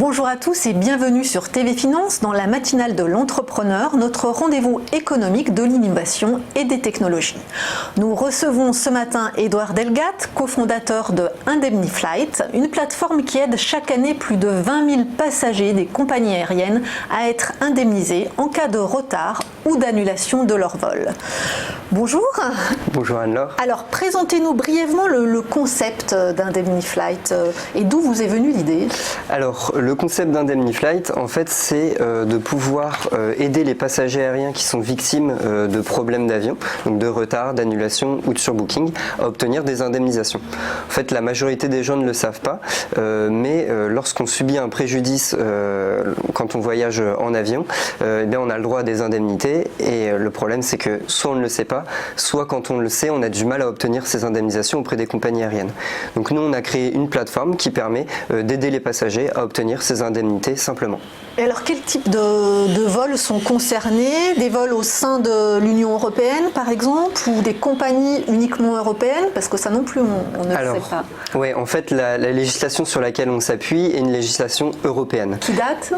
Bonjour à tous et bienvenue sur TV Finance dans la matinale de l'entrepreneur, notre rendez-vous économique de l'innovation et des technologies. Nous recevons ce matin Édouard Delgat, cofondateur de Indemniflight, une plateforme qui aide chaque année plus de 20 000 passagers des compagnies aériennes à être indemnisés en cas de retard ou d'annulation de leur vol. Bonjour. Bonjour Anne-Laure. Alors présentez-nous brièvement le concept d'Indemniflight et d'où vous est venue l'idée. Alors le concept d'Indemniflight, en fait, c'est de pouvoir aider les passagers aériens qui sont victimes de problèmes d'avion, donc de retard, d'annulation ou de surbooking, à obtenir des indemnisations. En fait, la majorité des gens ne le savent pas, mais lorsqu'on subit un préjudice quand on voyage en avion, eh bien, on a le droit à des indemnités et le problème c'est que soit on ne le sait pas, soit quand on le sait, on a du mal à obtenir ces indemnisations auprès des compagnies aériennes. Donc nous, on a créé une plateforme qui permet d'aider les passagers à obtenir ces indemnités simplement. Et alors quel type de vols sont concernés? Des vols au sein de l'Union européenne par exemple, ou des compagnies uniquement européennes? Parce que ça non plus on ne le sait pas. Oui, en fait la législation sur laquelle on s'appuie est une législation européenne.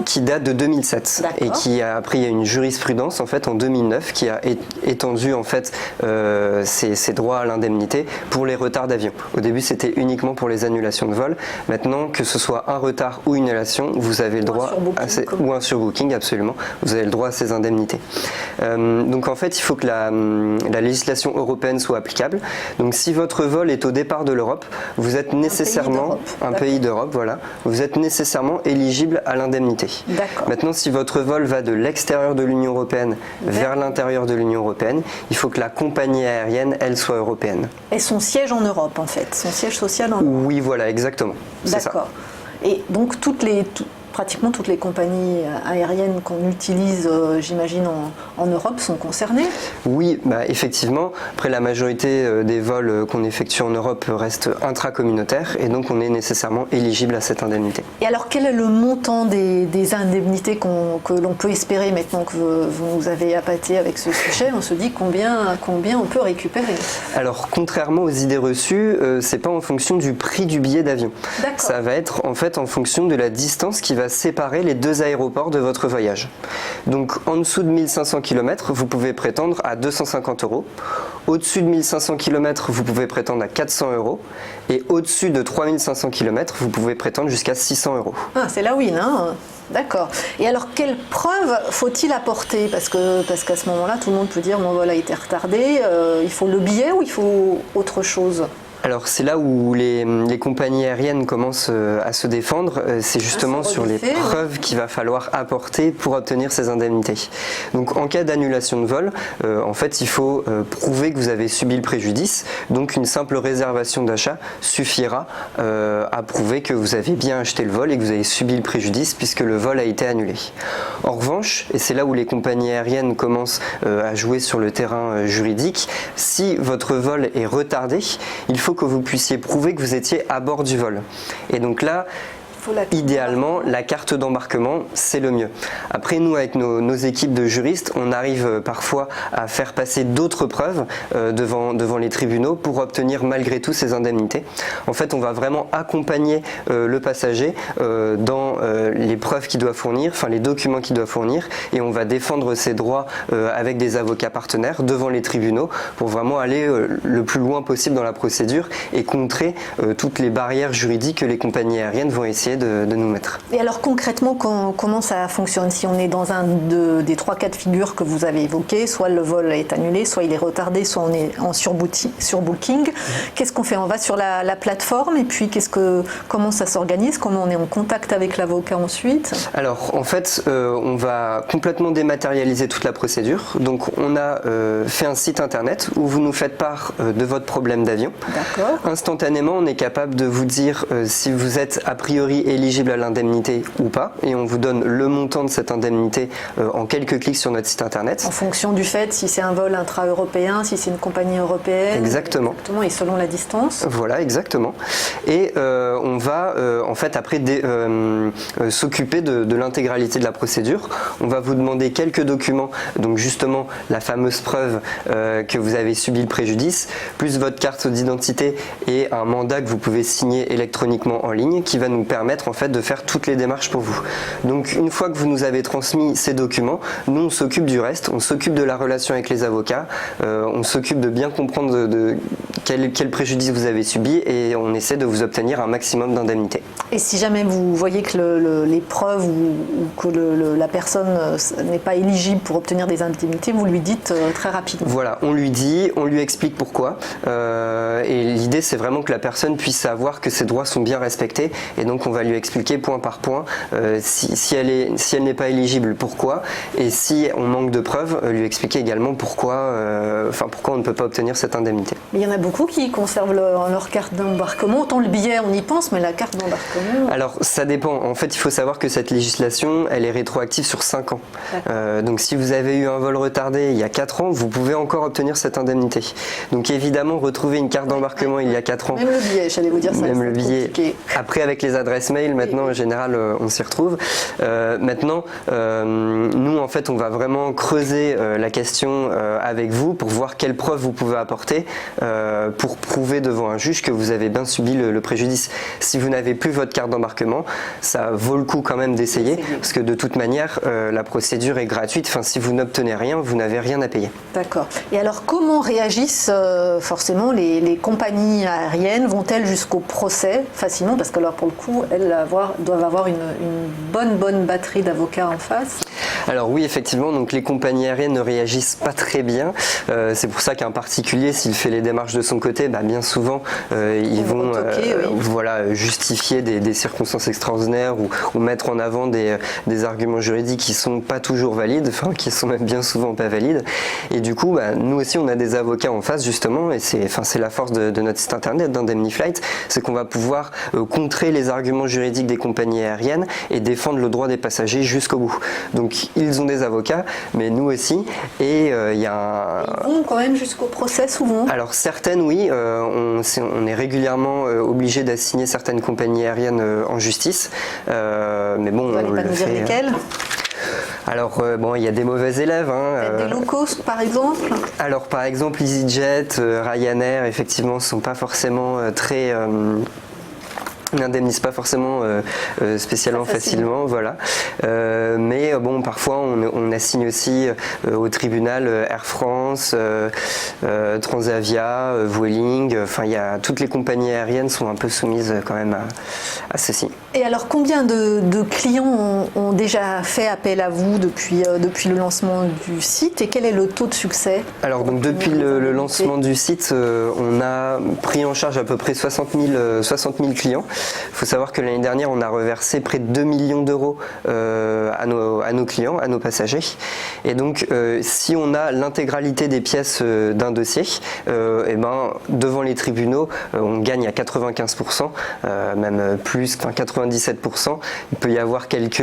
Qui date de 2007. Et qui a après il y a une jurisprudence en fait en 2009 qui a étendu en fait ces droits à l'indemnité pour les retards d'avion. Au début c'était uniquement pour les annulations de vol. Maintenant que ce soit un retard ou une annulation, vous avez le droit ou un surbooking, absolument, vous avez le droit à ces indemnités. Donc en fait il faut que la législation européenne soit applicable. Donc si votre vol est au départ de l'Europe, vous êtes nécessairement un pays d'Europe, voilà, vous êtes nécessairement éligible à l'indemnité. Maintenant si votre vol va de l'extérieur de l'Union européenne vers l'intérieur de l'Union européenne, il faut que la compagnie aérienne elle soit européenne. Et son siège en Europe en fait, son siège social en Europe. Oui voilà, exactement. D'accord. Et donc pratiquement toutes les compagnies aériennes qu'on utilise, j'imagine, en Europe sont concernées? Oui, effectivement. Après, la majorité des vols qu'on effectue en Europe restent intracommunautaires et donc on est nécessairement éligible à cette indemnité. Et alors, quel est le montant des indemnités que l'on peut espérer maintenant que vous nous avez appâté avec ce sujet? On se dit combien on peut récupérer? Alors, contrairement aux idées reçues, c'est pas en fonction du prix du billet d'avion. Ça va être en fait en fonction de la distance qui va séparer les deux aéroports de votre voyage. Donc en dessous de 1500 km, vous pouvez prétendre à 250 €. Au-dessus de 1500 km, vous pouvez prétendre à 400 €. Et au-dessus de 3500 km, vous pouvez prétendre jusqu'à 600 €. Ah, c'est la win, hein? D'accord. Et alors, quelles preuves faut-il apporter? Parce qu'à ce moment-là, tout le monde peut dire mon vol a été retardé. Il faut le billet ou il faut autre chose? Alors c'est là où les compagnies aériennes commencent à se défendre, c'est justement sur les preuves qu'il va falloir apporter pour obtenir ces indemnités. Donc en cas d'annulation de vol, en fait il faut prouver que vous avez subi le préjudice, donc une simple réservation d'achat suffira à prouver que vous avez bien acheté le vol et que vous avez subi le préjudice puisque le vol a été annulé. En revanche, et c'est là où les compagnies aériennes commencent à jouer sur le terrain juridique, si votre vol est retardé, il faut que vous puissiez prouver que vous étiez à bord du vol. Et donc là, idéalement, la carte d'embarquement, c'est le mieux. Après, nous, avec nos équipes de juristes, on arrive parfois à faire passer d'autres preuves devant les tribunaux pour obtenir malgré tout ces indemnités. En fait, on va vraiment accompagner le passager dans les preuves qu'il doit fournir, enfin les documents qu'il doit fournir, et on va défendre ses droits avec des avocats partenaires devant les tribunaux pour vraiment aller le plus loin possible dans la procédure et contrer toutes les barrières juridiques que les compagnies aériennes vont essayer de nous mettre. Et alors concrètement, comment ça fonctionne si on est dans un des trois cas de figure que vous avez évoqués, soit le vol est annulé, soit il est retardé, soit on est en surbooking, qu'est-ce qu'on fait? On va sur la plateforme et puis comment ça s'organise? Comment on est en contact avec l'avocat ensuite? Alors en fait, on va complètement dématérialiser toute la procédure. Donc on a fait un site internet où vous nous faites part de votre problème d'avion. Instantanément, on est capable de vous dire si vous êtes a priori éligible à l'indemnité ou pas, et on vous donne le montant de cette indemnité en quelques clics sur notre site internet. En fonction du fait si c'est un vol intra-européen, si c'est une compagnie européenne. Exactement. Et selon la distance. Voilà, exactement. Et on va en fait après s'occuper de l'intégralité de la procédure. On va vous demander quelques documents, donc justement la fameuse preuve que vous avez subi le préjudice, plus votre carte d'identité et un mandat que vous pouvez signer électroniquement en ligne qui va nous permettre permettre en fait de faire toutes les démarches pour vous. Donc une fois que vous nous avez transmis ces documents, nous on s'occupe du reste, on s'occupe de la relation avec les avocats, on s'occupe de bien comprendre quel préjudice vous avez subi et on essaie de vous obtenir un maximum d'indemnité. Et si jamais vous voyez que les preuves ou que la personne n'est pas éligible pour obtenir des indemnités, vous lui dites très rapidement. Voilà, on lui dit, on lui explique pourquoi et l'idée c'est vraiment que la personne puisse savoir que ses droits sont bien respectés et donc on va lui expliquer point par point si elle n'est pas éligible, pourquoi, et si on manque de preuves, lui expliquer également pourquoi on ne peut pas obtenir cette indemnité. Mais il y en a beaucoup qui conservent leur carte d'embarquement, autant le billet on y pense, mais la carte d'embarquement... Alors ça dépend, en fait il faut savoir que cette législation elle est rétroactive sur 5 ans. Donc si vous avez eu un vol retardé il y a 4 ans, vous pouvez encore obtenir cette indemnité. Donc évidemment retrouver une carte d'embarquement il y a 4 ans, même le billet, j'allais vous dire ça, même le billet, compliqué. Après avec les adresses mail maintenant en général on s'y retrouve. Maintenant nous en fait on va vraiment creuser la question avec vous pour voir quelles preuves vous pouvez apporter pour prouver devant un juge que vous avez bien subi le préjudice. Si vous n'avez plus votre carte d'embarquement, ça vaut le coup quand même d'essayer parce que de toute manière la procédure est gratuite, enfin si vous n'obtenez rien, vous n'avez rien à payer. D'accord. Et alors comment réagissent forcément les compagnies aériennes? Vont-elles jusqu'au procès facilement? Parce que alors pour le coup, elles doivent avoir une bonne batterie d'avocats en face. Alors oui, effectivement, donc les compagnies aériennes ne réagissent pas très bien. C'est pour ça qu'un particulier, s'il fait les démarches de son côté, bien souvent ils vont justifier des circonstances extraordinaires ou mettre en avant des arguments juridiques qui sont pas toujours valides, enfin qui sont même bien souvent pas valides. Et du coup, nous aussi, on a des avocats en face justement, et c'est la force de notre site internet d'Indemniflight, c'est qu'on va pouvoir contrer les arguments juridiques des compagnies aériennes et défendre le droit des passagers jusqu'au bout. Donc ils ont des avocats, mais nous aussi, et il y a Ils vont quand même jusqu'au procès souvent? Alors certaines oui, on est régulièrement obligé d'assigner certaines compagnies aériennes en justice, mais bon, vous n'allez pas nous dire lesquelles? Alors il y a des mauvais élèves. Des low cost par exemple? Alors par exemple EasyJet, Ryanair, effectivement, ne sont pas forcément très... n'indemnise pas forcément spécialement facilement, voilà. Mais bon, parfois on assigne aussi au tribunal Air France, Transavia, Vueling, enfin toutes les compagnies aériennes sont un peu soumises quand même à ceci. Et alors combien de clients ont déjà fait appel à vous depuis le lancement du site, et quel est le taux de succès? Alors donc depuis le lancement du site, on a pris en charge à peu près 60 000 clients. Il faut savoir que l'année dernière, on a reversé près de 2 millions d'euros à nos clients, à nos passagers. Et donc, si on a l'intégralité des pièces d'un dossier, devant les tribunaux, on gagne à 95%, même plus, 97%. Il peut y avoir quelques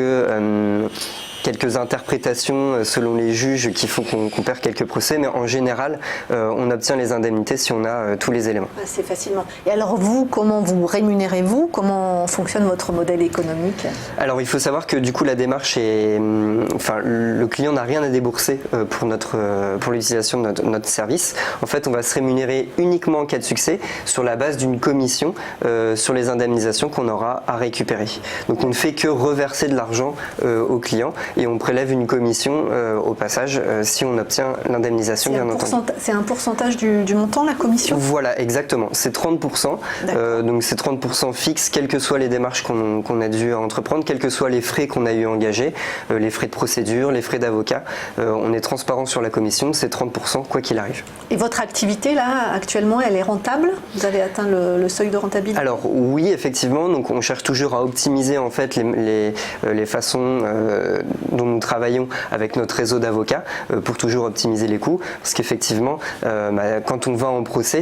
interprétations selon les juges qui font qu'on perd quelques procès, mais en général, on obtient les indemnités si on a tous les éléments. Assez facilement. Et alors vous, comment vous rémunérez-vous? Comment fonctionne votre modèle économique? Alors il faut savoir que du coup la démarche est... le client n'a rien à débourser pour l'utilisation de notre service. En fait, on va se rémunérer uniquement en cas de succès sur la base d'une commission sur les indemnisations qu'on aura à récupérer. Donc on ne fait que reverser de l'argent au client et on prélève une commission au passage si on obtient l'indemnisation, bien entendu. C'est un pourcentage du montant, la commission? Voilà, exactement. C'est 30%. Donc c'est 30% fixe, quelles que soient les démarches qu'on a dû entreprendre, quels que soient les frais qu'on a eu engagés, les frais de procédure, les frais d'avocat. On est transparent sur la commission, c'est 30% quoi qu'il arrive. Et votre activité là, actuellement, elle est rentable? Vous avez atteint le seuil de rentabilité? Alors oui, effectivement. Donc on cherche toujours à optimiser en fait les façons dont nous travaillons avec notre réseau d'avocats pour toujours optimiser les coûts, parce qu'effectivement quand on va en procès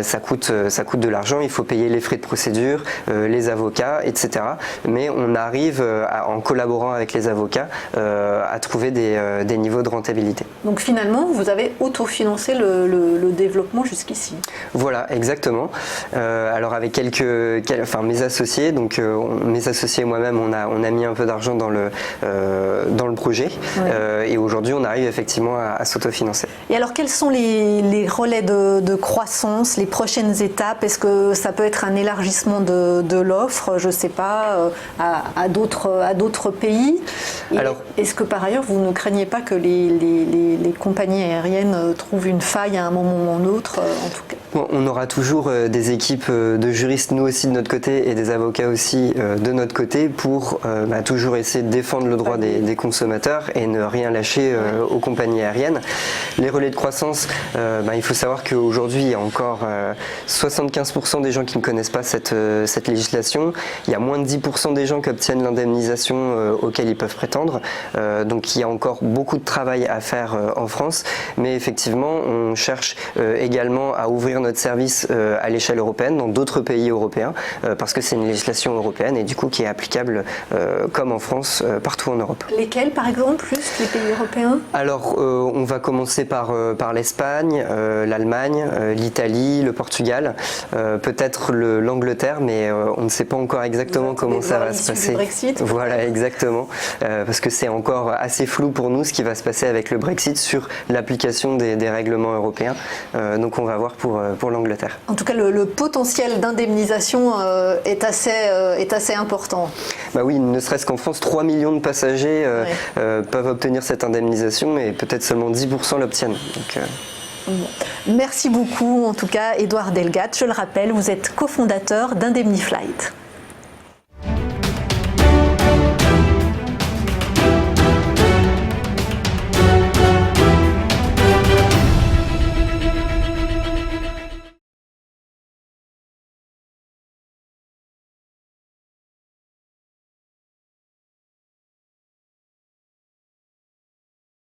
ça coûte de l'argent, il faut payer les frais de procédure, les avocats, etc. Mais on arrive en collaborant avec les avocats à trouver des niveaux de rentabilité. Donc finalement vous avez autofinancé le développement jusqu'ici? Voilà, exactement. Alors avec mes associés, donc mes associés et moi-même, on a mis un peu d'argent dans dans le projet. Et aujourd'hui, on arrive effectivement à s'autofinancer. Et alors, quels sont les relais de croissance, les prochaines étapes? Est-ce que ça peut être un élargissement de l'offre, je ne sais pas, à d'autres pays? Est-ce que par ailleurs, vous ne craignez pas que les compagnies aériennes trouvent une faille à un moment ou un autre, en tout cas? On aura toujours des équipes de juristes, nous aussi de notre côté, et des avocats aussi de notre côté, pour toujours essayer de défendre le droit des consommateurs et ne rien lâcher aux compagnies aériennes. Les relais de croissance, il faut savoir qu'aujourd'hui, il y a encore 75% des gens qui ne connaissent pas cette législation. Il y a moins de 10% des gens qui obtiennent l'indemnisation auquel ils peuvent prétendre. Donc il y a encore beaucoup de travail à faire en France. Mais effectivement, on cherche également à ouvrir notre service à l'échelle européenne, dans d'autres pays européens, parce que c'est une législation européenne et du coup qui est applicable comme en France, partout en Europe. Lesquels par exemple, plus les pays européens? Alors on va commencer par l'Espagne, l'Allemagne, l'Italie, le Portugal, peut-être l'Angleterre, mais on ne sait pas encore exactement comment ça va se passer. Du Brexit. Voilà, exactement, parce que c'est encore assez flou pour nous ce qui va se passer avec le Brexit sur l'application des règlements européens. Donc on va voir pour l'Angleterre. En tout cas, le potentiel d'indemnisation est assez important. Oui, ne serait-ce qu'en France, 3 millions de passagers peuvent obtenir cette indemnisation et peut-être seulement 10% l'obtiennent. Merci beaucoup, en tout cas, Édouard Delgatte. Je le rappelle, vous êtes cofondateur d'Indemniflight.